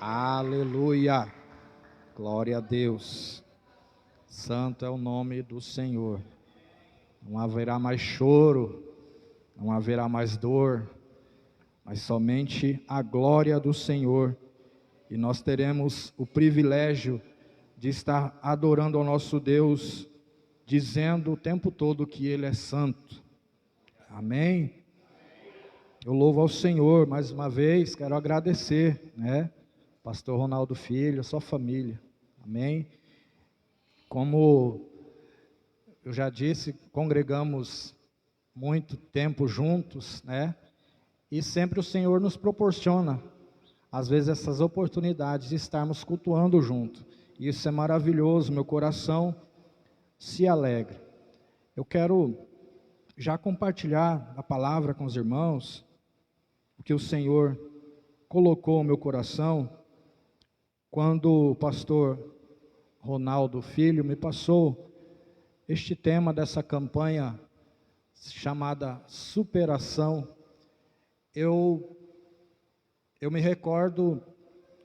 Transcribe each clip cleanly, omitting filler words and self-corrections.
Aleluia, glória a Deus, santo é o nome do Senhor. Não haverá mais choro, não haverá mais dor, mas somente a glória do Senhor. E nós teremos o privilégio de estar adorando ao nosso Deus, dizendo o tempo todo que Ele é santo. Amém? Eu louvo ao Senhor mais uma vez, quero agradecer, Pastor Ronaldo Filho, a sua família. Amém? Como eu já disse, congregamos muito tempo juntos, E sempre o Senhor nos proporciona, às vezes, essas oportunidades de estarmos cultuando junto. E isso é maravilhoso, meu coração se alegra. Eu quero já compartilhar a palavra com os irmãos, o que o Senhor colocou no meu coração, quando o pastor Ronaldo Filho me passou este tema dessa campanha chamada superação. Eu me recordo,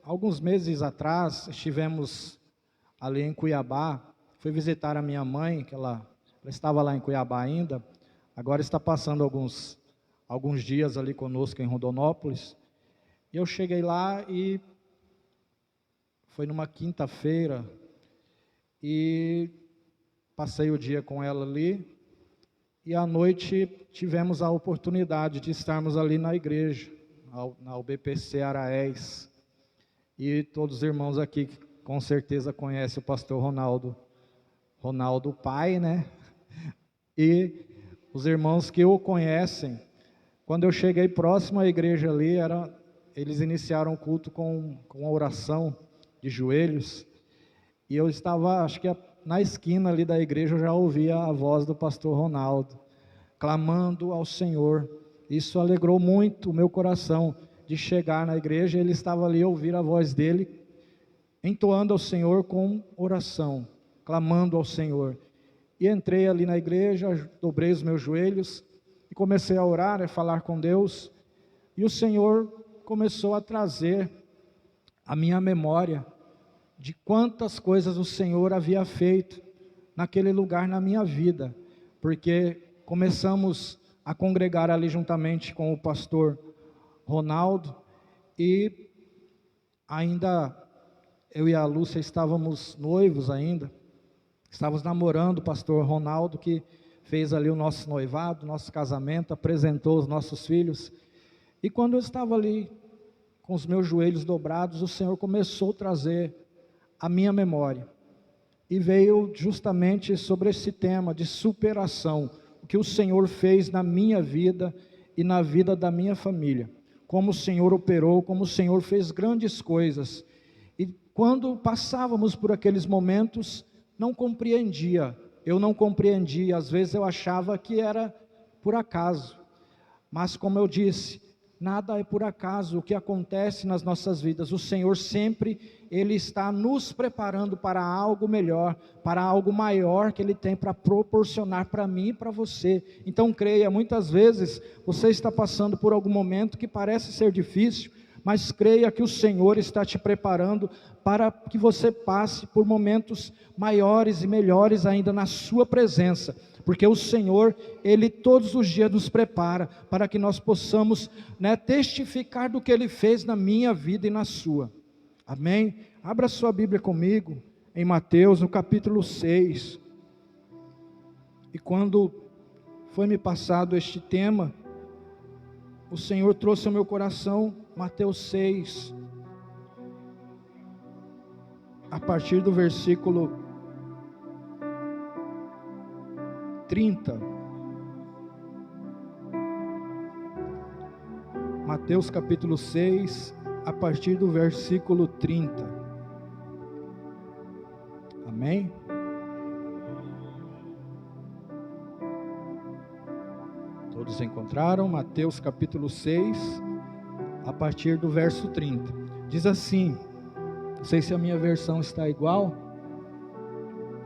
alguns meses atrás, estivemos ali em Cuiabá, fui visitar a minha mãe, que ela estava lá em Cuiabá ainda, agora está passando alguns dias ali conosco em Rondonópolis, e eu cheguei lá e foi numa quinta-feira, e passei o dia com ela ali, e à noite tivemos a oportunidade de estarmos ali na igreja, na UBPC Araés, e todos os irmãos aqui com certeza conhecem o pastor Ronaldo pai, E os irmãos que o conhecem, quando eu cheguei próximo à igreja ali, eles iniciaram o culto com a oração de joelhos, e eu estava, acho que na esquina ali da igreja, eu já ouvia a voz do pastor Ronaldo, clamando ao Senhor. Isso alegrou muito o meu coração, de chegar na igreja, ele estava ali, ouvir a voz dele, entoando ao Senhor com oração, clamando ao Senhor. E entrei ali na igreja, dobrei os meus joelhos, e comecei a orar, a falar com Deus, e o Senhor começou a trazer a minha memória, de quantas coisas o Senhor havia feito naquele lugar na minha vida, porque começamos a congregar ali juntamente com o pastor Ronaldo, e ainda eu e a Lúcia estávamos noivos ainda, estávamos namorando o pastor Ronaldo, que fez ali o nosso noivado, nosso casamento, apresentou os nossos filhos, e quando eu estava ali, com os meus joelhos dobrados, o Senhor começou a trazer a minha memória, e veio justamente sobre esse tema de superação, o que o Senhor fez na minha vida e na vida da minha família, como o Senhor operou, como o Senhor fez grandes coisas, e quando passávamos por aqueles momentos, eu não compreendia, às vezes eu achava que era por acaso, mas como eu disse, nada é por acaso o que acontece nas nossas vidas. O Senhor sempre, Ele está nos preparando para algo melhor, para algo maior que Ele tem para proporcionar para mim e para você. Então creia, muitas vezes você está passando por algum momento que parece ser difícil, mas creia que o Senhor está te preparando para que você passe por momentos maiores e melhores ainda na sua presença, porque o Senhor, Ele todos os dias nos prepara para que nós possamos testificar do que Ele fez na minha vida e na sua. Amém? Abra sua Bíblia comigo em Mateus, no capítulo 6. E quando foi me passado este tema, o Senhor trouxe ao meu coração Mateus 6, a partir do versículo 30. Mateus capítulo 6, a partir do versículo 30. Amém? Todos encontraram? Mateus capítulo 6, a partir do verso 30. Diz assim, não sei se a minha versão está igual,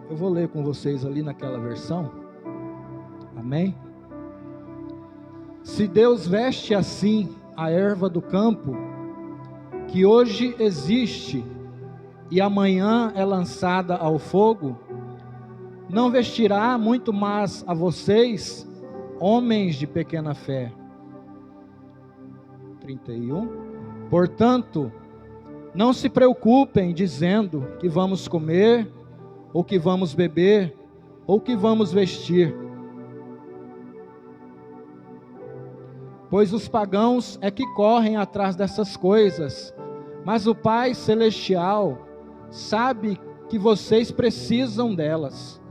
eu vou ler com vocês ali naquela versão. Amém? Se Deus veste assim a erva do campo, que hoje existe e amanhã é lançada ao fogo, não vestirá muito mais a vocês, homens de pequena fé. 31. Portanto, não se preocupem dizendo que vamos comer, ou que vamos beber, ou que vamos vestir. Pois os pagãos é que correm atrás dessas coisas, mas o Pai Celestial sabe que vocês precisam delas.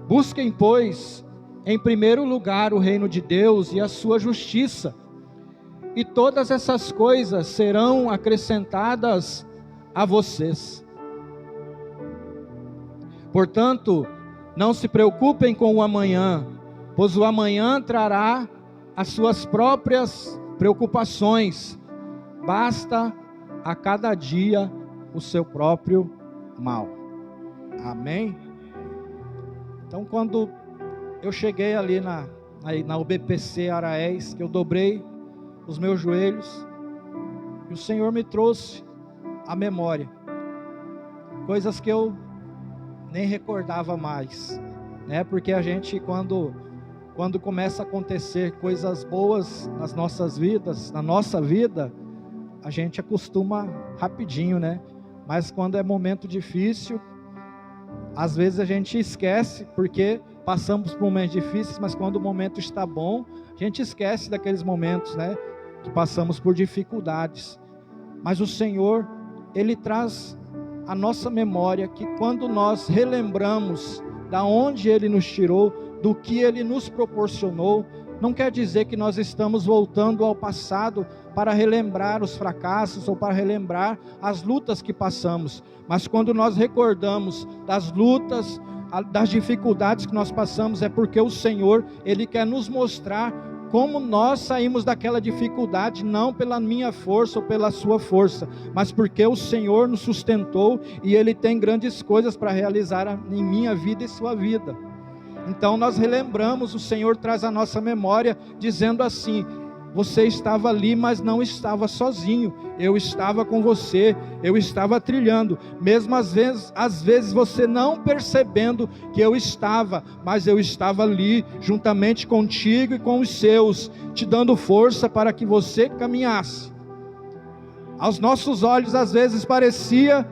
Busquem, pois, em primeiro lugar o reino de Deus e a sua justiça, e todas essas coisas serão acrescentadas a vocês. Portanto, não se preocupem com o amanhã, pois o amanhã trará as suas próprias preocupações. Basta a cada dia o seu próprio mal. Amém? Então, quando eu cheguei ali na UBPC Araés, que eu dobrei os meus joelhos, e o Senhor me trouxe à memória coisas que eu nem recordava mais, né? Porque a gente, quando começa a acontecer coisas boas nas nossas vidas, na nossa vida, a gente acostuma rapidinho, né? Mas quando é momento difícil, às vezes a gente esquece, porque passamos por momentos difíceis, mas quando o momento está bom, a gente esquece daqueles momentos, né? Que passamos por dificuldades. Mas o Senhor, Ele traz a nossa memória, que quando nós relembramos da onde Ele nos tirou, do que Ele nos proporcionou, não quer dizer que nós estamos voltando ao passado para relembrar os fracassos ou para relembrar as lutas que passamos, mas quando nós recordamos das lutas, das dificuldades que nós passamos, é porque o Senhor, Ele quer nos mostrar como nós saímos daquela dificuldade, não pela minha força ou pela sua força, mas porque o Senhor nos sustentou e Ele tem grandes coisas para realizar em minha vida e sua vida. Então nós relembramos, o Senhor traz a nossa memória, dizendo assim: você estava ali, mas não estava sozinho, eu estava com você, eu estava trilhando, mesmo às vezes você não percebendo que eu estava, mas eu estava ali, juntamente contigo e com os seus, te dando força para que você caminhasse. Aos nossos olhos às vezes parecia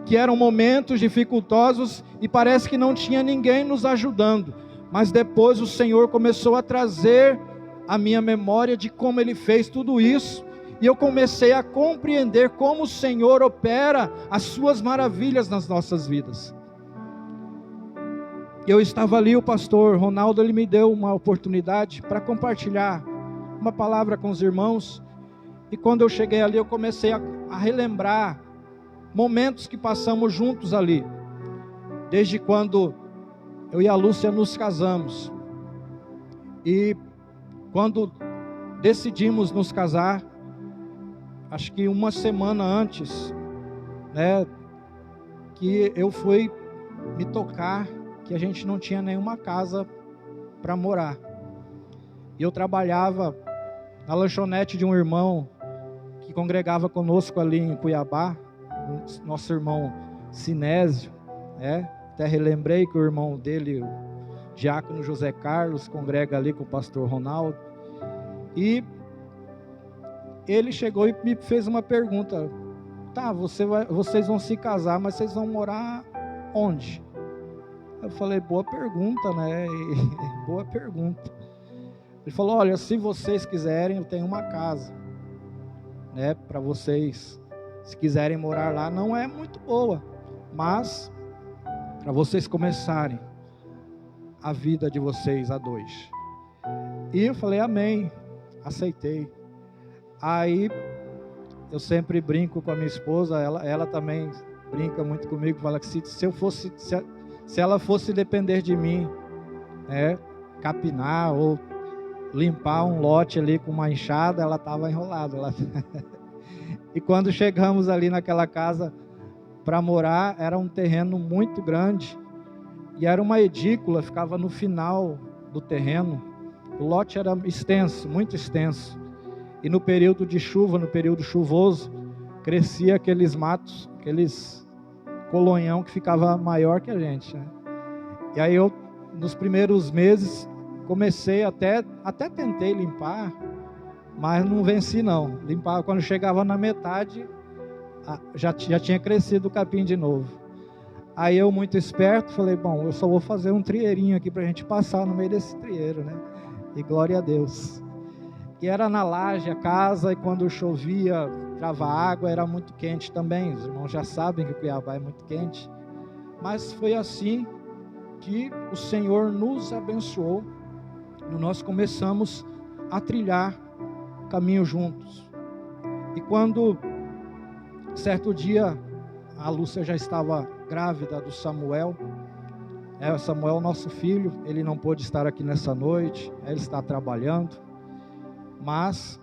que eram momentos dificultosos e parece que não tinha ninguém nos ajudando, mas depois o Senhor começou a trazer a minha memória de como Ele fez tudo isso, e eu comecei a compreender como o Senhor opera as suas maravilhas nas nossas vidas. Eu estava ali, o pastor Ronaldo, ele me deu uma oportunidade para compartilhar uma palavra com os irmãos, e quando eu cheguei ali, eu comecei a relembrar momentos que passamos juntos ali, desde quando eu e a Lúcia nos casamos, e quando decidimos nos casar, acho que uma semana antes, né, que eu fui me tocar que a gente não tinha nenhuma casa para morar, e eu trabalhava na lanchonete de um irmão que congregava conosco ali em Cuiabá, nosso irmão Sinésio, né? Até relembrei que o irmão dele, o diácono José Carlos, congrega ali com o pastor Ronaldo, e ele chegou e me fez uma pergunta: tá, vocês vão se casar, mas vocês vão morar onde? Eu falei: boa pergunta, né? Boa pergunta. Ele falou: olha, se vocês quiserem, eu tenho uma casa, né, para vocês. Se quiserem morar lá, não é muito boa, mas para vocês começarem a vida de vocês a dois. E eu falei: amém, aceitei. Aí eu sempre brinco com a minha esposa, ela também brinca muito comigo, fala que se ela fosse depender de mim, né, capinar ou limpar um lote ali com uma enxada, ela estava enrolada. E quando chegamos ali naquela casa para morar, era um terreno muito grande, e era uma edícula, ficava no final do terreno. O lote era extenso, muito extenso, E no período de chuva, no período chuvoso, crescia aqueles matos, aqueles colonhão que ficava maior que a gente, né? E aí eu, nos primeiros meses, comecei até tentei limpar, mas não venci não. Limpava, quando chegava na metade, já tinha crescido o capim de novo. Aí eu, muito esperto, falei, bom, eu só vou fazer um trieirinho aqui para a gente passar no meio desse trieiro, né? E glória a Deus. E era na laje a casa, e quando chovia, entrava água, era muito quente também. Os irmãos já sabem que o Cuiabá é muito quente. Mas foi assim que o Senhor nos abençoou. E nós começamos a trilhar caminho juntos. E quando, certo dia, a Lúcia já estava grávida do Samuel. Samuel, nosso filho, ele não pôde estar aqui nessa noite, ele está trabalhando. Mas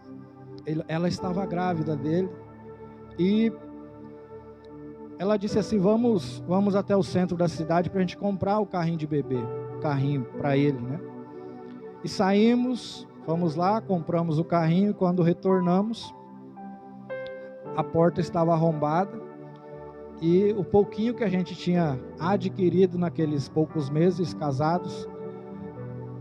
ela estava grávida dele, e ela disse assim, vamos até o centro da cidade para a gente comprar o carrinho de bebê, carrinho para ele, né? E saímos, fomos lá, compramos o carrinho, e quando retornamos, a porta estava arrombada, e o pouquinho que a gente tinha adquirido naqueles poucos meses casados,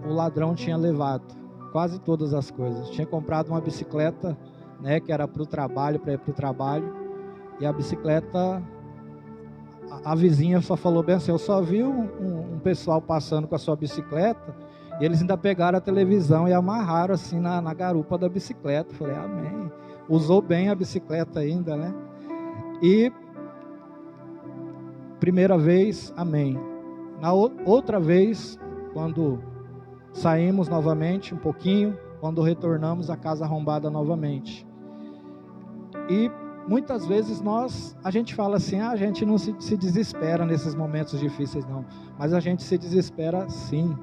o ladrão tinha levado quase todas as coisas. Tinha comprado uma bicicleta, né, que era para o trabalho, para ir para o trabalho, e a bicicleta, a vizinha só falou bem assim, eu só vi um pessoal passando com a sua bicicleta, e eles ainda pegaram a televisão e amarraram assim na garupa da bicicleta. Falei, amém, usou bem a bicicleta ainda, né? E primeira vez, amém. Na outra vez, quando saímos novamente um pouquinho, quando retornamos, a casa arrombada novamente. E muitas vezes a gente fala assim, a gente não se desespera nesses momentos difíceis não, mas a gente se desespera sim.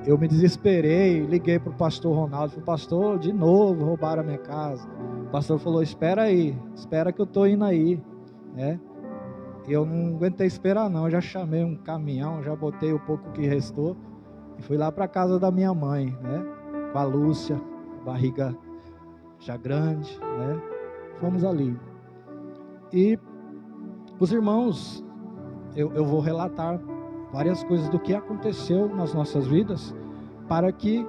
Eu me desesperei, liguei para o pastor Ronaldo, falei, pastor, de novo roubaram a minha casa. O pastor falou, espera aí, espera que eu estou indo aí, né? Eu não aguentei esperar não, eu já chamei um caminhão, já botei o pouco que restou, e fui lá para a casa da minha mãe, né? Com a Lúcia, barriga já grande, né? Fomos ali. E os irmãos, eu vou relatar várias coisas do que aconteceu nas nossas vidas, para que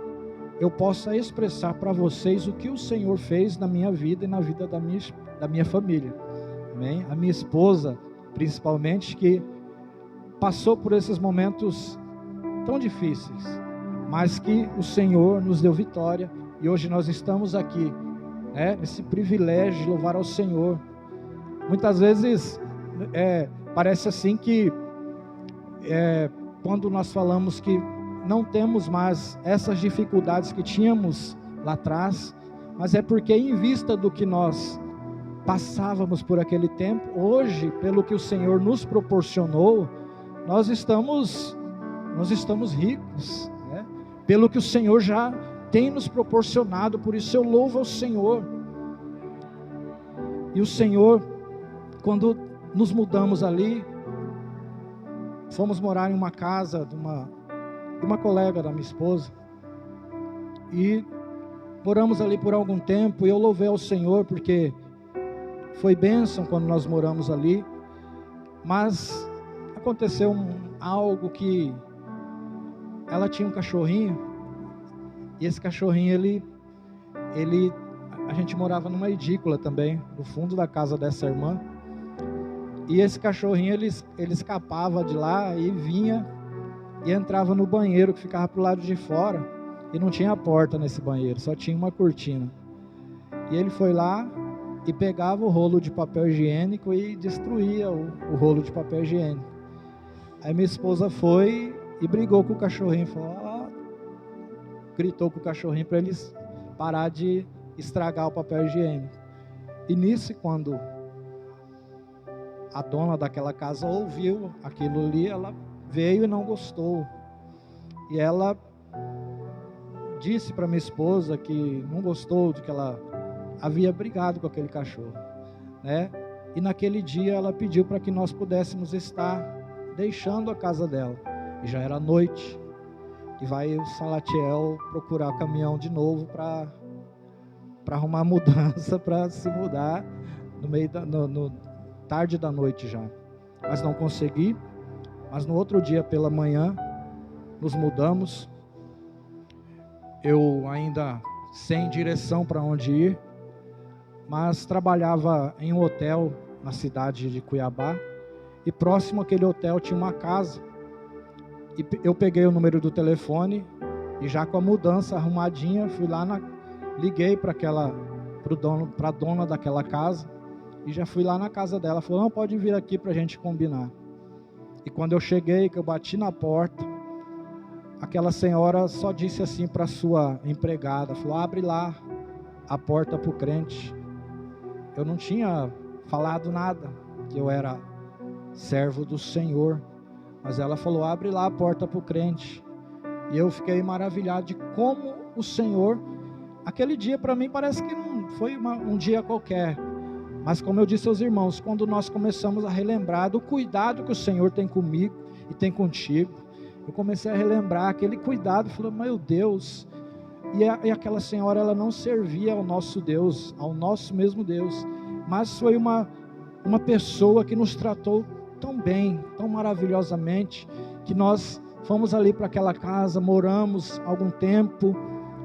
eu possa expressar para vocês o que o Senhor fez na minha vida e na vida da minha família. Amém? A minha esposa, principalmente, que passou por esses momentos tão difíceis, mas que o Senhor nos deu vitória, e hoje nós estamos aqui, né, nesse privilégio de louvar ao Senhor. Muitas vezes parece assim que quando nós falamos que não temos mais essas dificuldades que tínhamos lá atrás, mas é porque em vista do que nós passávamos por aquele tempo, hoje, pelo que o Senhor nos proporcionou, nós estamos ricos, né? Pelo que o Senhor já tem nos proporcionado. Por isso eu louvo ao Senhor. E o Senhor, quando nos mudamos ali, fomos morar em uma casa de uma colega da minha esposa, e moramos ali por algum tempo, e eu louvei ao Senhor, porque foi bênção quando nós moramos ali, mas aconteceu algo que ela tinha um cachorrinho, e esse cachorrinho, a gente morava numa edícula também, no fundo da casa dessa irmã, e esse cachorrinho, ele escapava de lá e vinha e entrava no banheiro que ficava pro lado de fora, e não tinha porta nesse banheiro, só tinha uma cortina, e ele foi lá e pegava o rolo de papel higiênico e destruía o rolo de papel higiênico. Aí minha esposa foi e brigou com o cachorrinho, gritou com o cachorrinho para eles parar de estragar o papel higiênico. E nisso, quando a dona daquela casa ouviu aquilo ali, ela veio e não gostou, e ela disse para minha esposa que não gostou de que ela havia brigado com aquele cachorro, né? E naquele dia ela pediu para que nós pudéssemos estar deixando a casa dela, e já era noite, e vai o Salatiel procurar caminhão de novo para para arrumar mudança, para se mudar no meio no tarde da noite já. Mas não consegui. Mas no outro dia pela manhã nos mudamos. Eu ainda sem direção para onde ir, mas trabalhava em um hotel na cidade de Cuiabá, e próximo àquele hotel tinha uma casa, e eu peguei o número do telefone, e já com a mudança arrumadinha, fui lá, liguei para a dona daquela casa, e já fui lá na casa dela, falou, não, pode vir aqui para a gente combinar. E quando eu cheguei, que eu bati na porta, aquela senhora só disse assim para a sua empregada, falou, abre lá a porta para o crente. Eu não tinha falado nada, que eu era servo do Senhor, mas ela falou, abre lá a porta para o crente. E eu fiquei maravilhado de como o Senhor, aquele dia para mim parece que não foi um dia qualquer, mas como eu disse aos irmãos, quando nós começamos a relembrar do cuidado que o Senhor tem comigo e tem contigo, eu comecei a relembrar aquele cuidado, falei, meu Deus, e aquela senhora, ela não servia ao nosso Deus, ao nosso mesmo Deus, mas foi uma pessoa que nos tratou tão bem, tão maravilhosamente, que nós fomos ali para aquela casa, moramos algum tempo,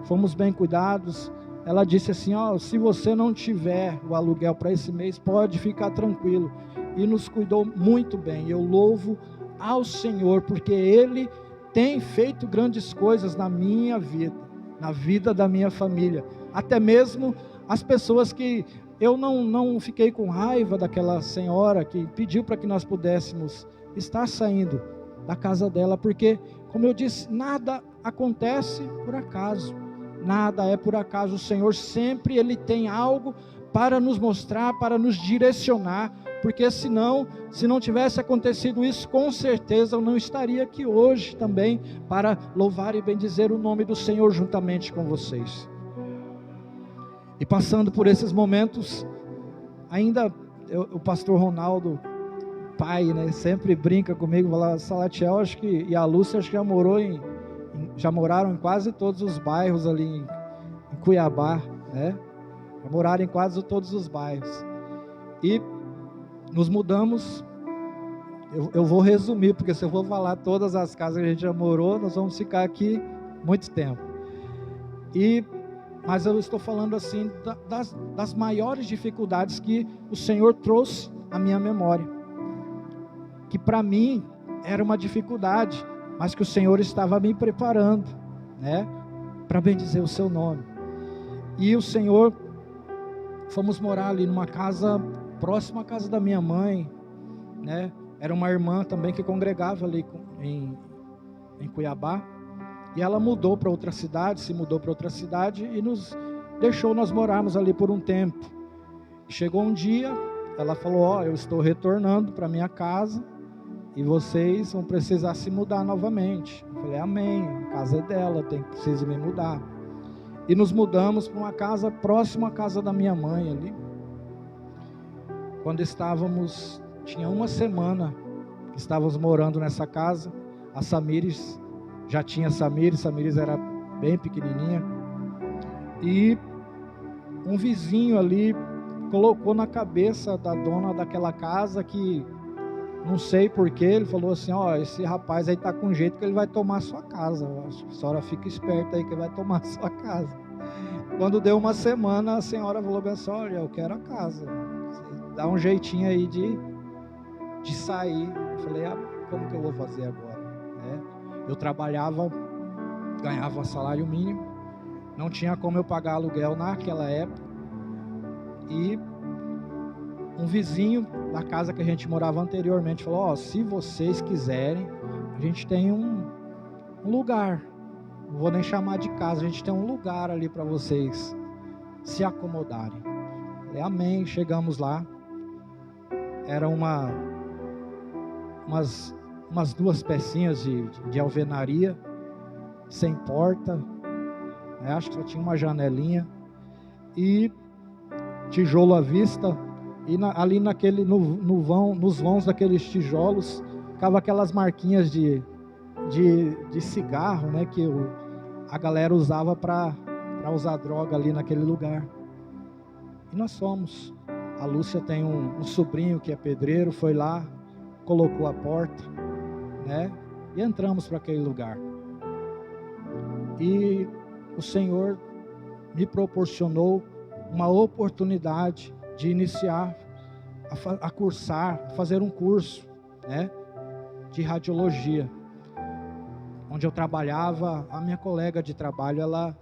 fomos bem cuidados. Ela disse assim, se você não tiver o aluguel para esse mês, pode ficar tranquilo, e nos cuidou muito bem. Eu louvo ao Senhor, porque Ele tem feito grandes coisas na minha vida, na vida da minha família, até mesmo as pessoas que eu não fiquei com raiva daquela senhora que pediu para que nós pudéssemos estar saindo da casa dela, porque, como eu disse, nada acontece por acaso, nada é por acaso. O Senhor sempre Ele tem algo para nos mostrar, para nos direcionar, porque se não tivesse acontecido isso, com certeza eu não estaria aqui hoje também, para louvar e bendizer o nome do Senhor juntamente com vocês. E passando por esses momentos, ainda o pastor Ronaldo, pai, né, sempre brinca comigo, fala, Salatiel, acho que, e a Lúcia, acho que já moraram em quase todos os bairros ali em Cuiabá, né? Já moraram em quase todos os bairros. E nos mudamos, eu vou resumir, porque se eu vou falar todas as casas que a gente já morou, nós vamos ficar aqui muito tempo. Mas eu estou falando assim das maiores dificuldades que o Senhor trouxe à minha memória, que para mim era uma dificuldade, mas que o Senhor estava me preparando, né, para bendizer o seu nome. E o Senhor, fomos morar ali numa casa próxima à casa da minha mãe, né? Era uma irmã também que congregava ali em Cuiabá, e ela mudou para outra cidade, se mudou para outra cidade e nos deixou nós morarmos ali por um tempo. Chegou um dia, ela falou, eu estou retornando para minha casa e vocês vão precisar se mudar novamente. Eu falei, amém, a casa é dela, preciso me mudar. E nos mudamos para uma casa próxima à casa da minha mãe ali. Quando tinha uma semana que estávamos morando nessa casa, a Samires, já tinha Samires era bem pequenininha, e um vizinho ali colocou na cabeça da dona daquela casa que, não sei porquê, ele falou assim, esse rapaz aí está com jeito que ele vai tomar a sua casa, a senhora fica esperta aí que ele vai tomar a sua casa. Quando deu uma semana, a senhora falou assim, olha, eu quero a casa, dá um jeitinho aí de sair. Eu falei, como que eu vou fazer agora? Eu trabalhava, ganhava salário mínimo, não tinha como eu pagar aluguel naquela época, e um vizinho da casa que a gente morava anteriormente falou, se vocês quiserem, a gente tem um lugar, não vou nem chamar de casa, a gente tem um lugar ali para vocês se acomodarem. Eu falei, amém. Chegamos lá, era umas 2 pecinhas de alvenaria, sem porta, acho que só tinha uma janelinha, e tijolo à vista, e ali nos vãos daqueles tijolos, ficava aquelas marquinhas de cigarro, né, que a galera usava para usar droga ali naquele lugar. E nós fomos. A Lúcia tem um sobrinho que é pedreiro, foi lá, colocou a porta, né? E entramos para aquele lugar. E o Senhor me proporcionou uma oportunidade de iniciar a cursar, a fazer um curso, né, de radiologia. Onde eu trabalhava, a minha colega de trabalho, ela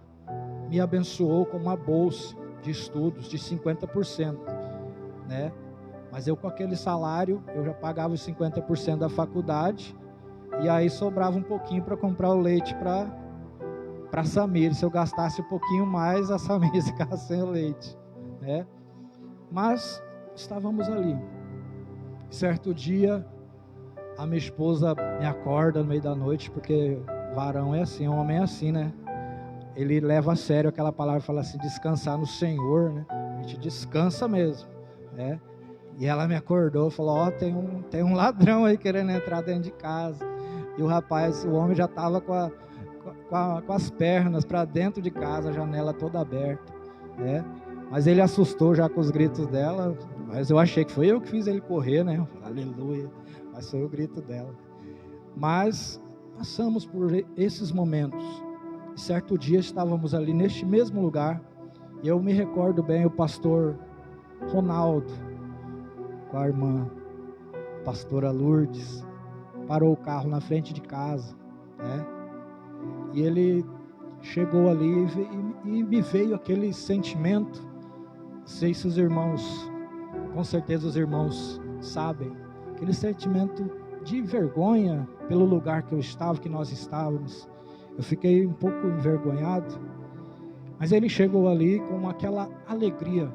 me abençoou com uma bolsa de estudos de 50%, né? Mas eu, com aquele salário, eu já pagava os 50% da faculdade, e aí sobrava um pouquinho para comprar o leite para a Samir. Se eu gastasse um pouquinho mais, a Samir ficava sem o leite, né? Mas estávamos ali. Certo dia, a minha esposa me acorda no meio da noite, porque varão é assim, homem é assim, né? Ele leva a sério aquela palavra, fala assim, descansar no Senhor, né? A gente descansa mesmo, né? E ela me acordou, falou, ó, tem um ladrão aí querendo entrar dentro de casa. E o rapaz, o homem já estava com as pernas para dentro de casa, a janela toda aberta, né? Mas ele assustou já com os gritos dela, mas eu achei que foi eu que fiz ele correr, né? Aleluia, mas foi o grito dela. Mas passamos por esses momentos. E certo dia estávamos ali neste mesmo lugar, e eu me recordo bem, o pastor Ronaldo, com a irmã pastora Lourdes, parou o carro na frente de casa, né? E ele chegou ali e me veio aquele sentimento. Não sei se os irmãos, com certeza os irmãos sabem, aquele sentimento de vergonha pelo lugar que eu estava, que nós estávamos. Eu fiquei um pouco envergonhado, mas ele chegou ali com aquela alegria.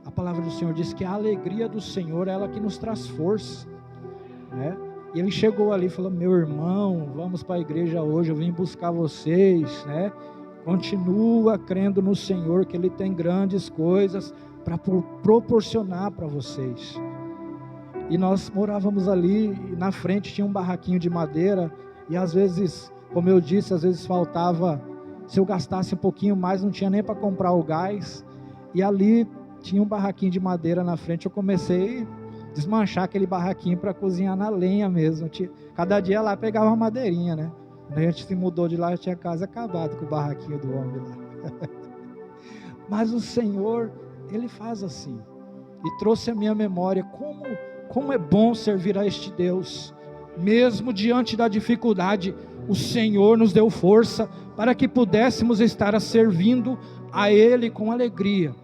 A palavra do Senhor diz que a alegria do Senhor é ela que nos traz força, né? E ele chegou ali e falou, meu irmão, vamos para a igreja hoje, eu vim buscar vocês, né? Continua crendo no Senhor, que Ele tem grandes coisas para proporcionar para vocês. E nós morávamos ali, e na frente tinha um barraquinho de madeira, e às vezes, como eu disse, às vezes faltava, se eu gastasse um pouquinho mais, não tinha nem para comprar o gás, e ali tinha um barraquinho de madeira na frente. Eu comecei a desmanchar aquele barraquinho para cozinhar na lenha mesmo. Cada dia lá pegava uma madeirinha, né? Quando a gente se mudou de lá, eu tinha quase acabado com o barraquinho do homem lá. Mas o Senhor, Ele faz assim, e trouxe à minha memória como é bom servir a este Deus. Mesmo diante da dificuldade, o Senhor nos deu força para que pudéssemos estar servindo a Ele com alegria.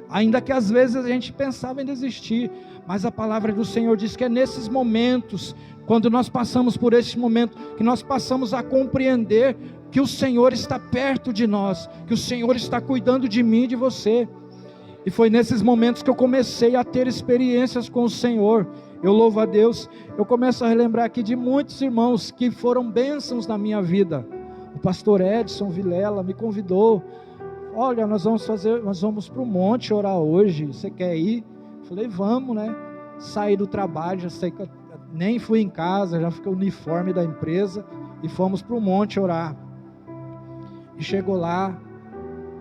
Ainda que às vezes a gente pensava em desistir, mas a palavra do Senhor diz que é nesses momentos, quando nós passamos por esse momento, que nós passamos a compreender que o Senhor está perto de nós, que o Senhor está cuidando de mim e de você. E foi nesses momentos que eu comecei a ter experiências com o Senhor. Eu louvo a Deus. Eu começo a relembrar aqui de muitos irmãos que foram bênçãos na minha vida. O pastor Edson Vilela me convidou. Olha, nós vamos para o monte orar hoje, você quer ir? Falei, vamos, né? Saí do trabalho, já sei que eu nem fui em casa, já fiquei o uniforme da empresa, e fomos para o monte orar. E chegou lá,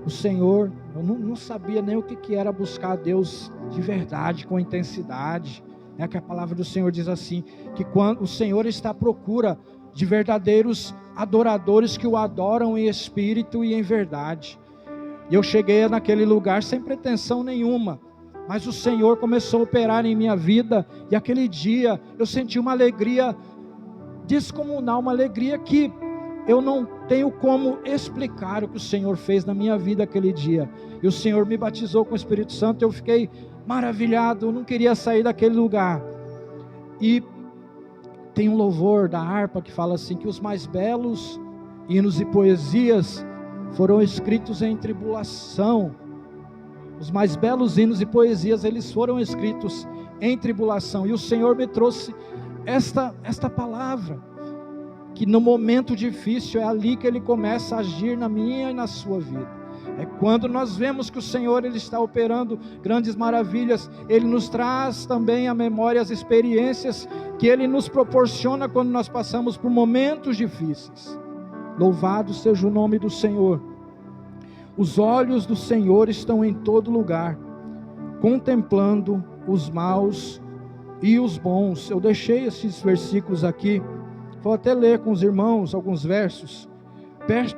o Senhor, eu não sabia nem o que era buscar a Deus de verdade, com intensidade, né? Que a palavra do Senhor diz assim, que quando o Senhor está à procura de verdadeiros adoradores que o adoram em espírito e em verdade. E eu cheguei naquele lugar sem pretensão nenhuma, mas o Senhor começou a operar em minha vida, e aquele dia eu senti uma alegria descomunal, uma alegria que eu não tenho como explicar o que o Senhor fez na minha vida aquele dia. E o Senhor me batizou com o Espírito Santo, eu fiquei maravilhado, eu não queria sair daquele lugar. E tem um louvor da harpa que fala assim, que os mais belos hinos e poesias foram escritos em tribulação. Os mais belos hinos e poesias, eles foram escritos em tribulação. E o Senhor me trouxe esta palavra, que no momento difícil é ali que Ele começa a agir na minha e na sua vida. É quando nós vemos que o Senhor, Ele está operando grandes maravilhas, Ele nos traz também à memória as experiências que Ele nos proporciona quando nós passamos por momentos difíceis. Louvado seja o nome do Senhor. Os olhos do Senhor estão em todo lugar, contemplando os maus e os bons. Eu deixei esses versículos aqui, vou até ler com os irmãos alguns versos.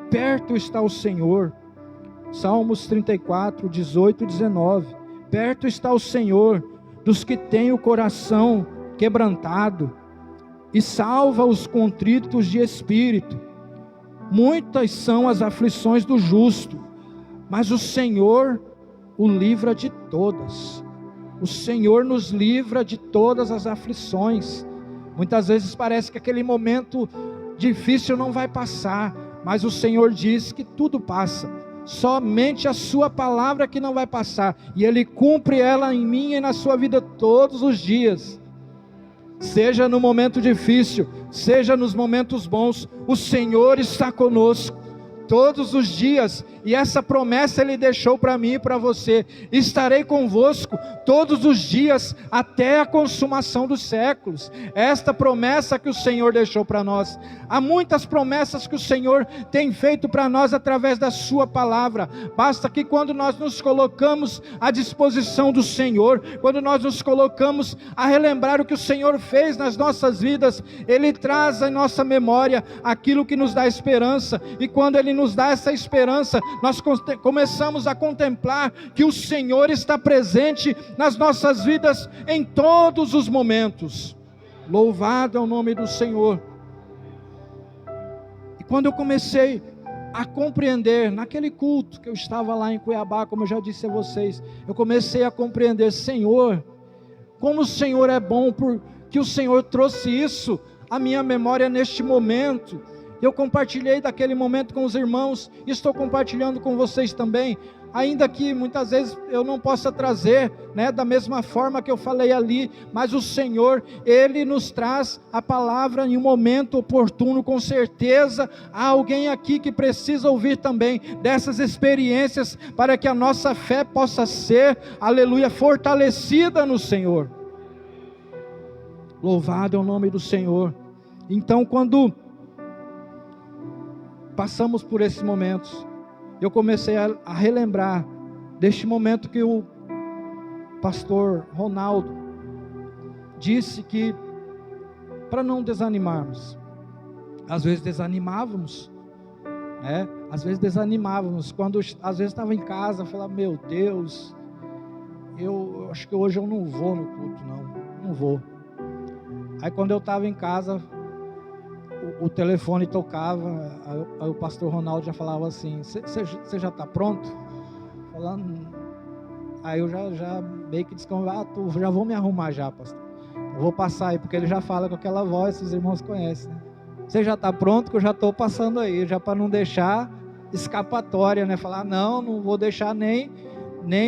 Perto está o Senhor, Salmos 34, 18 e 19. Perto está o Senhor dos que têm o coração quebrantado, e salva os contritos de espírito. Muitas são as aflições do justo, mas o Senhor o livra de todas. O Senhor nos livra de todas as aflições. Muitas vezes parece que aquele momento difícil não vai passar, mas o Senhor diz que tudo passa. Somente a sua palavra que não vai passar, e Ele cumpre ela em mim e na sua vida todos os dias. Seja no momento difícil, seja nos momentos bons, o Senhor está conosco todos os dias, e essa promessa Ele deixou para mim e para você: estarei convosco todos os dias, até a consumação dos séculos. Esta promessa que o Senhor deixou para nós. Há muitas promessas que o Senhor tem feito para nós através da sua palavra. Basta que quando nós nos colocamos à disposição do Senhor, quando nós nos colocamos a relembrar o que o Senhor fez nas nossas vidas, Ele traz à nossa memória aquilo que nos dá esperança, e quando Ele nos dá essa esperança, nós começamos a contemplar que o Senhor está presente nas nossas vidas em todos os momentos. Louvado é o nome do Senhor. E quando eu comecei a compreender, naquele culto que eu estava lá em Cuiabá, como eu já disse a vocês, eu comecei a compreender: Senhor, como o Senhor é bom, porque o Senhor trouxe isso à minha memória neste momento. Eu compartilhei daquele momento com os irmãos, e estou compartilhando com vocês também, ainda que muitas vezes eu não possa trazer, da mesma forma que eu falei ali, mas o Senhor, Ele nos traz a palavra em um momento oportuno. Com certeza há alguém aqui que precisa ouvir também dessas experiências, para que a nossa fé possa ser, aleluia, fortalecida no Senhor. Louvado é o nome do Senhor. Então, quando passamos por esses momentos, eu comecei a relembrar deste momento que o pastor Ronaldo disse que para não desanimarmos. Às vezes desanimávamos, às vezes desanimávamos, quando às vezes estava em casa, falava: meu Deus, eu acho que hoje eu não vou no culto, não vou. Aí quando eu estava em casa, o telefone tocava, aí o pastor Ronaldo já falava assim: você já está pronto? Falando, aí eu já meio que já vou me arrumar já, pastor, eu vou passar aí, porque ele já fala com aquela voz, os irmãos conhecem, Você já está pronto? Que eu já estou passando aí, já para não deixar escapatória, falar: não vou deixar nem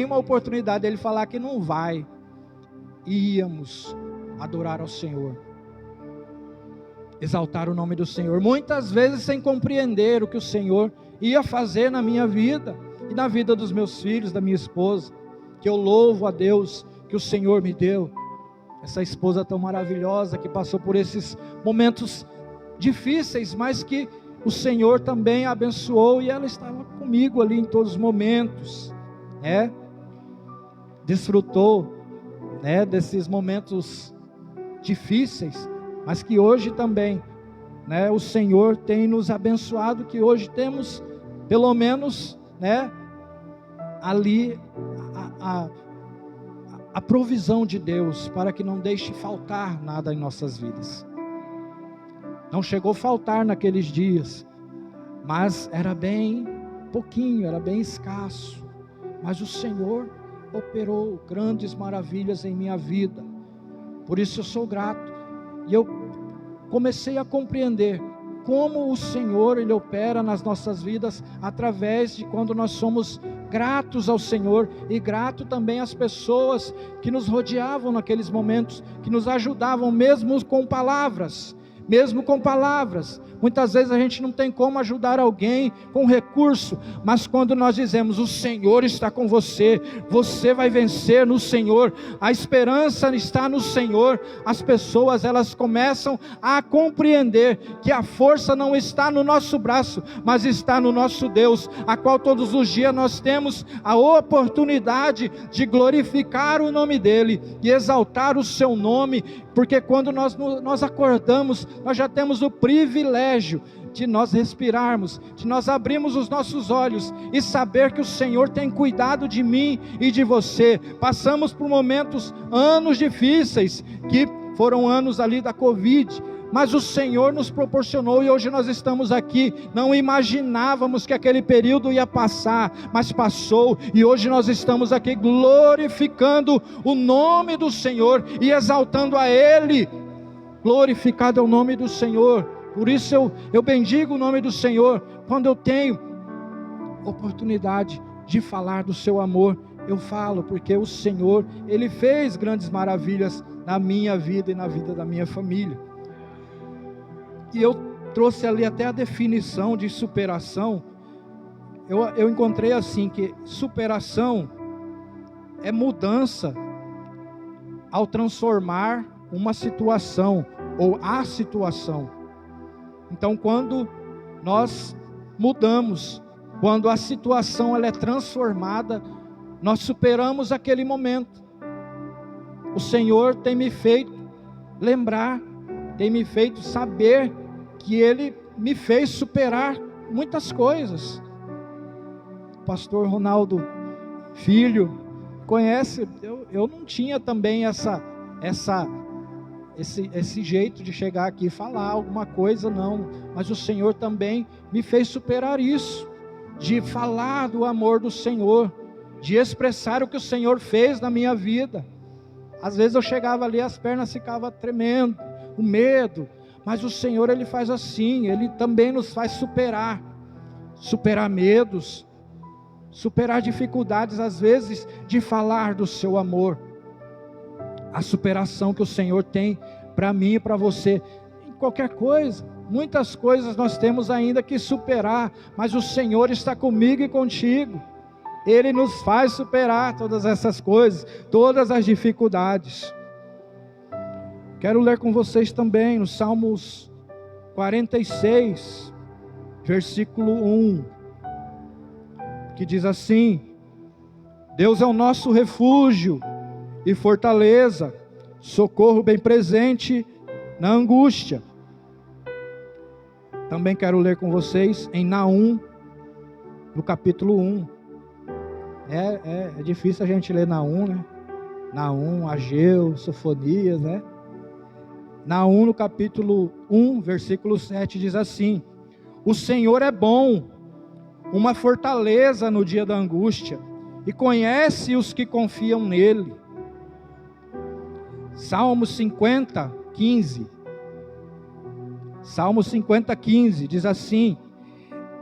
uma oportunidade dele falar que não vai. Íamos adorar ao Senhor, exaltar o nome do Senhor, muitas vezes sem compreender o que o Senhor ia fazer na minha vida e na vida dos meus filhos, da minha esposa, que eu louvo a Deus que o Senhor me deu, essa esposa tão maravilhosa, que passou por esses momentos difíceis, mas que o Senhor também a abençoou, e ela estava comigo ali em todos os momentos, desfrutou, desses momentos difíceis, mas que hoje também, o Senhor tem nos abençoado, que hoje temos, pelo menos, ali, a provisão de Deus, para que não deixe faltar nada em nossas vidas. Não chegou a faltar naqueles dias, mas era bem pouquinho, era bem escasso, mas o Senhor operou grandes maravilhas em minha vida. Por isso eu sou grato. E eu comecei a compreender como o Senhor, Ele opera nas nossas vidas, através de quando nós somos gratos ao Senhor, e grato também às pessoas que nos rodeavam naqueles momentos, que nos ajudavam, mesmo com palavras, mesmo com palavras. Muitas vezes a gente não tem como ajudar alguém com recurso, mas quando nós dizemos, o Senhor está com você, você vai vencer no Senhor, a esperança está no Senhor, as pessoas elas começam a compreender que a força não está no nosso braço, mas está no nosso Deus, a qual todos os dias nós temos a oportunidade de glorificar o nome dEle, e exaltar o seu nome, porque quando nós acordamos, nós já temos o privilégio de nós respirarmos, de nós abrirmos os nossos olhos e saber que o Senhor tem cuidado de mim e de você. Passamos por momentos, anos difíceis, que foram anos ali da Covid, mas o Senhor nos proporcionou, e hoje nós estamos aqui. Não imaginávamos que aquele período ia passar, mas passou, e hoje nós estamos aqui glorificando o nome do Senhor e exaltando a Ele. Glorificado é o nome do Senhor. Por isso eu bendigo o nome do Senhor. Quando eu tenho oportunidade de falar do seu amor, eu falo, porque o Senhor, Ele fez grandes maravilhas na minha vida e na vida da minha família. E eu trouxe ali até a definição de superação. Eu encontrei assim, que superação é mudança ao transformar uma situação, ou a situação. Então, quando nós mudamos, quando a situação ela é transformada, nós superamos aquele momento. O Senhor tem me feito lembrar, tem me feito saber que Ele me fez superar muitas coisas. O pastor Ronaldo Filho conhece, eu não tinha também esse jeito de chegar aqui e falar alguma coisa, não, mas o Senhor também me fez superar isso, de falar do amor do Senhor, de expressar o que o Senhor fez na minha vida. Às vezes eu chegava ali, as pernas ficavam tremendo, o medo, mas o Senhor Ele faz assim, Ele também nos faz superar medos, superar dificuldades, às vezes, de falar do seu amor. A superação que o Senhor tem para mim e para você, em qualquer coisa, muitas coisas nós temos ainda que superar, mas o Senhor está comigo e contigo, Ele nos faz superar todas essas coisas, todas as dificuldades. Quero ler com vocês também no Salmos 46, versículo 1, que diz assim: Deus é o nosso refúgio e fortaleza, socorro bem presente na angústia. Também quero ler com vocês em Naum, no capítulo 1. É difícil a gente ler Naum, né? Naum, Ageu, Sofonias, né? Naum, no capítulo 1, versículo 7, diz assim: O Senhor é bom, uma fortaleza no dia da angústia, e conhece os que confiam nele. Salmo 50, 15. Salmo 50, 15 diz assim: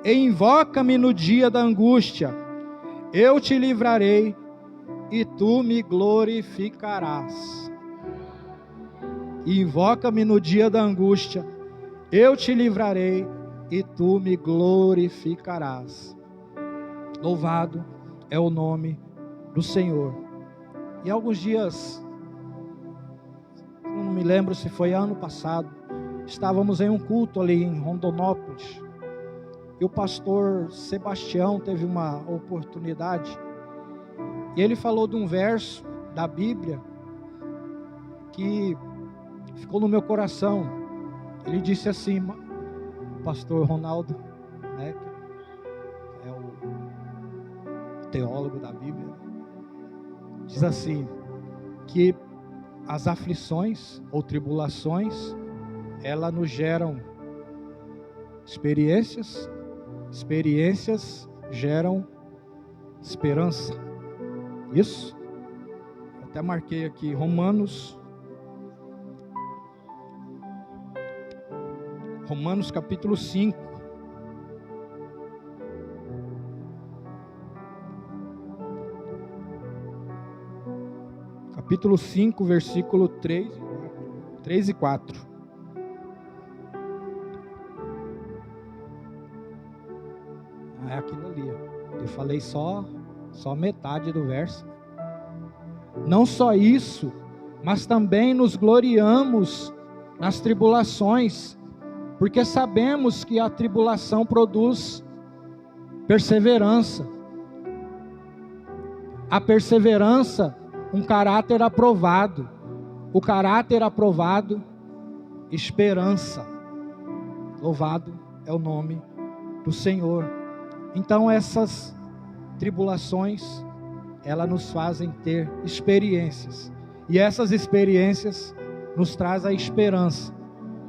Invoca-me no dia da angústia, eu te livrarei e tu me glorificarás. Invoca-me no dia da angústia, eu te livrarei e tu me glorificarás. Louvado é o nome do Senhor. E alguns dias, não me lembro se foi ano passado, estávamos em um culto ali em Rondonópolis, e o pastor Sebastião teve uma oportunidade, e ele falou de um verso da Bíblia, que ficou no meu coração. Ele disse assim, o pastor Ronaldo, né, que é o teólogo da Bíblia, diz assim, que as aflições ou tribulações, elas nos geram experiências, experiências geram esperança. Isso, eu até marquei aqui, Romanos capítulo 5. Capítulo 5, versículo 3 e 4. Eu falei só metade do verso. Não só isso, mas também nos gloriamos nas tribulações, porque sabemos que a tribulação produz perseverança. A perseverança, um caráter aprovado. O caráter aprovado, esperança. Louvado é o nome do Senhor. Então essas tribulações, elas nos fazem ter experiências. E essas experiências nos traz a esperança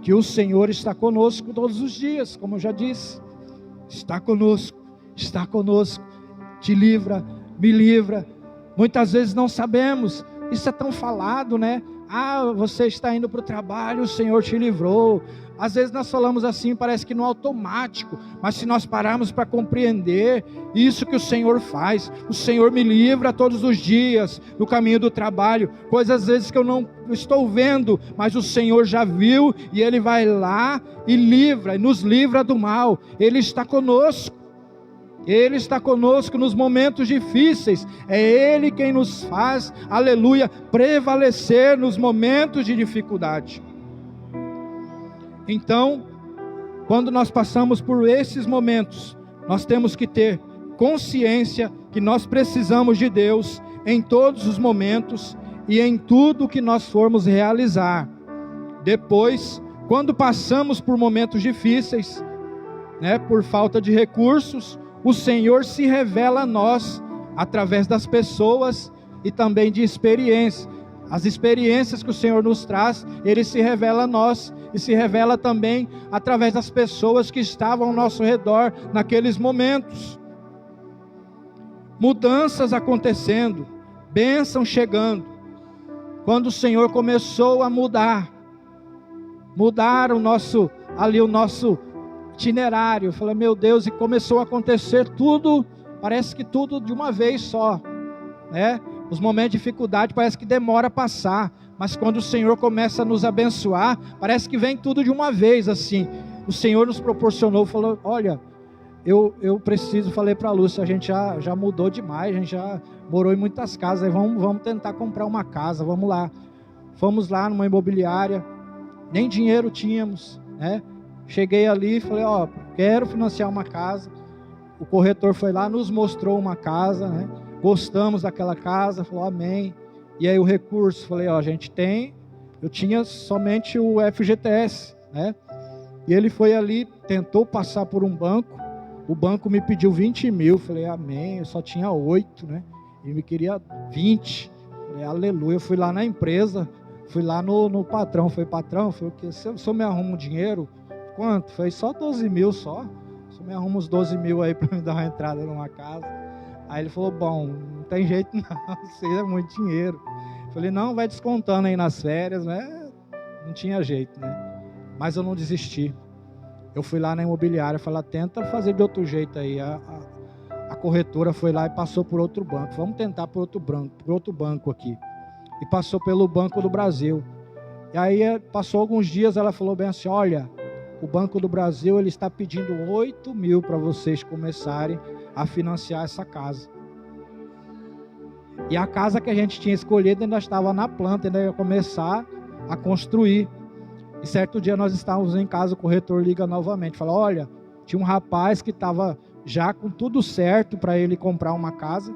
que o Senhor está conosco todos os dias, como eu já disse. Está conosco, te livra, me livra. Muitas vezes não sabemos, isso é tão falado, né? Você está indo para o trabalho, o Senhor te livrou. Às vezes nós falamos assim, parece que no automático, mas se nós pararmos para compreender isso que o Senhor faz, o Senhor me livra todos os dias no caminho do trabalho, coisas às vezes que eu não estou vendo, mas o Senhor já viu, e Ele vai lá e livra, e nos livra do mal. Ele está conosco. Ele está conosco nos momentos difíceis. É Ele quem nos faz, aleluia, prevalecer nos momentos de dificuldade. Então, quando nós passamos por esses momentos, nós temos que ter consciência que nós precisamos de Deus em todos os momentos e em tudo que nós formos realizar. Depois, quando passamos por momentos difíceis, por falta de recursos, o Senhor se revela a nós através das pessoas e também de experiências. As experiências que o Senhor nos traz, Ele se revela a nós e se revela também através das pessoas que estavam ao nosso redor naqueles momentos. Mudanças acontecendo, bênção chegando. Quando o Senhor começou a mudar o nosso itinerário, eu falei, meu Deus, e começou a acontecer tudo, parece que tudo de uma vez só, Os momentos de dificuldade parece que demora a passar, mas quando o Senhor começa a nos abençoar, parece que vem tudo de uma vez assim. O Senhor nos proporcionou, falou, olha, eu preciso, falei para a Lúcia, a gente já mudou demais, a gente já morou em muitas casas, aí vamos tentar comprar uma casa, vamos lá. Fomos lá numa imobiliária, nem dinheiro tínhamos, Cheguei ali e falei, quero financiar uma casa. O corretor foi lá, nos mostrou uma casa, Gostamos daquela casa, falou amém. E aí o recurso, falei, eu tinha somente o FGTS, E ele foi ali, tentou passar por um banco, o banco me pediu 20 mil, falei amém, eu só tinha 8, E me queria 20, falei aleluia. Eu fui lá na empresa, fui lá no patrão, falei patrão, o que? Se eu me arrumo um dinheiro, quanto? Foi só 12 mil só, se me arruma uns 12 mil aí para me dar uma entrada numa casa. Aí ele falou, bom, não tem jeito não, isso é muito dinheiro. Falei, não, vai descontando aí nas férias, Não tinha jeito, Mas eu não desisti. Eu fui lá na imobiliária, falei, tenta fazer de outro jeito aí. A corretora foi lá e passou por outro banco. Vamos tentar por outro banco aqui. E passou pelo Banco do Brasil. E aí passou alguns dias, ela falou bem assim, olha, o Banco do Brasil, ele está pedindo 8 mil para vocês começarem a financiar essa casa. E a casa que a gente tinha escolhido ainda estava na planta, ainda ia começar a construir. E certo dia nós estávamos em casa, o corretor liga novamente, fala, olha, tinha um rapaz que estava já com tudo certo para ele comprar uma casa,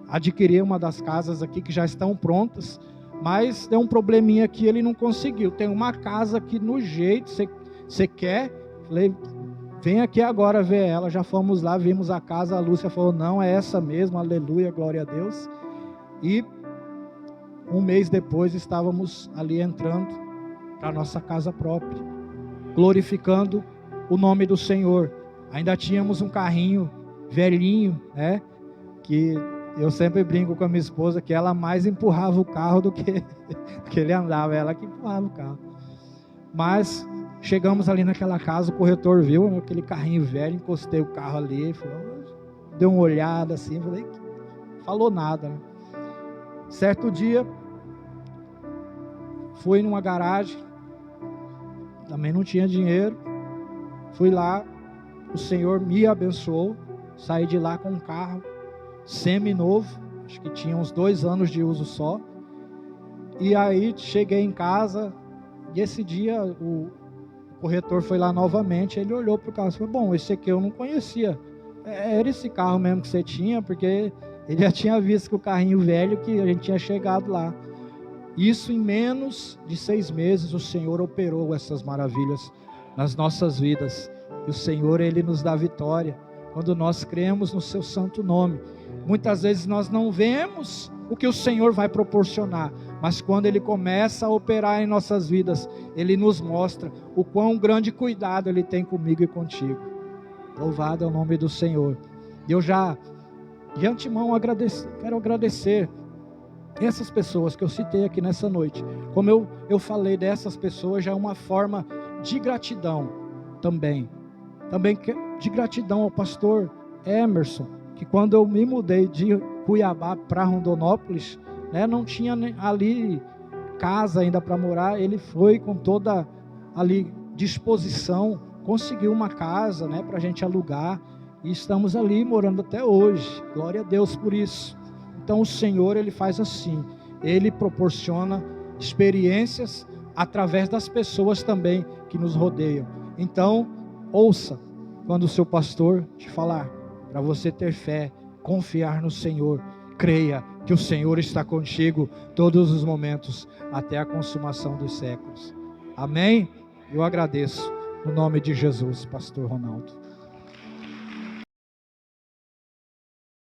adquirir uma das casas aqui que já estão prontas, mas deu um probleminha aqui, ele não conseguiu. Tem uma casa aqui no jeito, você quer? Falei, vem aqui agora ver ela. Já fomos lá, vimos a casa, a Lúcia falou, não, é essa mesmo, aleluia, glória a Deus. E um mês depois estávamos ali entrando para a nossa casa própria, glorificando o nome do Senhor. Ainda tínhamos um carrinho velhinho, que eu sempre brinco com a minha esposa, que ela mais empurrava o carro do que ele andava, ela que empurrava o carro. Mas chegamos ali naquela casa, o corretor viu aquele carrinho velho, encostei o carro ali, deu uma olhada assim, falou nada, Certo dia, fui numa garagem, também não tinha dinheiro, fui lá, o Senhor me abençoou, saí de lá com um carro semi-novo, acho que tinha uns 2 anos de uso só. E aí cheguei em casa, e esse dia o corretor foi lá novamente, ele olhou para o carro e falou: bom, esse aqui eu não conhecia, era esse carro mesmo que você tinha? Porque ele já tinha visto que o carrinho velho, que a gente tinha chegado lá. Isso em menos de 6 meses, o Senhor operou essas maravilhas nas nossas vidas. E o Senhor, Ele nos dá vitória quando nós cremos no seu santo nome. Muitas vezes nós não vemos o que o Senhor vai proporcionar, mas quando Ele começa a operar em nossas vidas, Ele nos mostra o quão grande cuidado Ele tem comigo e contigo. Louvado é o nome do Senhor. Eu já, de antemão, quero agradecer essas pessoas que eu citei aqui nessa noite. Como eu falei dessas pessoas, já é uma forma de gratidão também de gratidão ao pastor Emerson, que quando eu me mudei de Cuiabá para Rondonópolis, né, não tinha ali casa ainda para morar. Ele foi com toda ali disposição, conseguiu uma casa, né, para a gente alugar, e estamos ali morando até hoje. Glória a Deus por isso. Então o Senhor, Ele faz assim, Ele proporciona experiências através das pessoas também que nos rodeiam. Então, ouça quando o seu pastor te falar, para você ter fé, confiar no Senhor, creia que o Senhor está contigo todos os momentos, até a consumação dos séculos. Amém? Eu agradeço, no nome de Jesus, pastor Ronaldo.